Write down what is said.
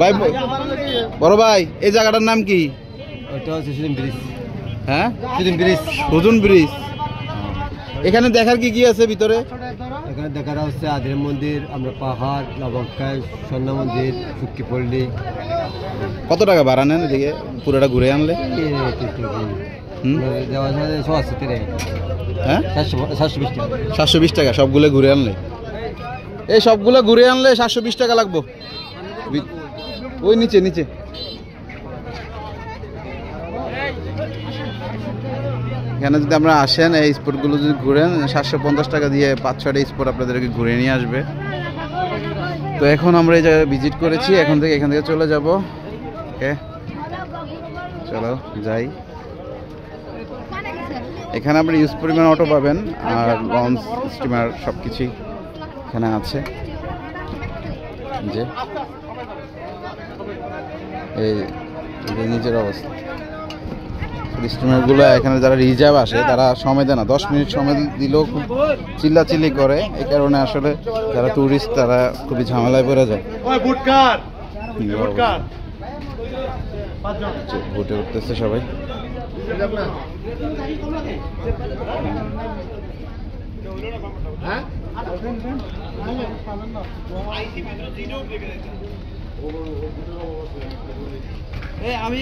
ভাই বড় ভাই এই জায়গাটার নাম কি? হ্যাঁ, সুজন ব্রিজ। এখানে দেখার কি কি আছে ভিতরে? এখানে দেখার হচ্ছে আদির মন্দির, আমরা পাহাড়, লবঙ্কায়, স্বর্ণ মন্দির, সুক্কিপল্লী। কত টাকা ভাড়া নেন এদিকে পুরোটা ঘুরে আনলে? হ্যাঁ, 720 টাকা সবগুলো ঘুরে আনলে। এই সবগুলো ঘুরে আনলে 720 টাকা লাগবো। ওই নিচে নিচে এখানে যদি আমরা আসেন, এই স্পটগুলো যদি ঘুরেন 750 টাকা দিয়ে 5-6টা স্পট আপনাদেরকে ঘুরে নিয়ে আসবে। তো এখন আমরা এই জায়গায় ভিজিট করেছি, এখান থেকে চলে যাব। ওকে, চলো যাই। এখানে আপনি ইউজ পরিমাণ অটো পাবেন, আর লঞ্চ, স্টিমার সব কিছুই এখানে আছে। যে এই নিজের অবস্থা, স্টিমারগুলো এখানে যারা রিজার্ভ আসে তারা সময় দেয় না, 10 মিনিট সময় দিলেও খুব চিল্লাচিল্লি করে। এই কারণে আসলে যারা ট্যুরিস্ট তারা খুবই ঝামেলায় পড়ে যায়। ভোটে উঠতেছে সবাই। আমি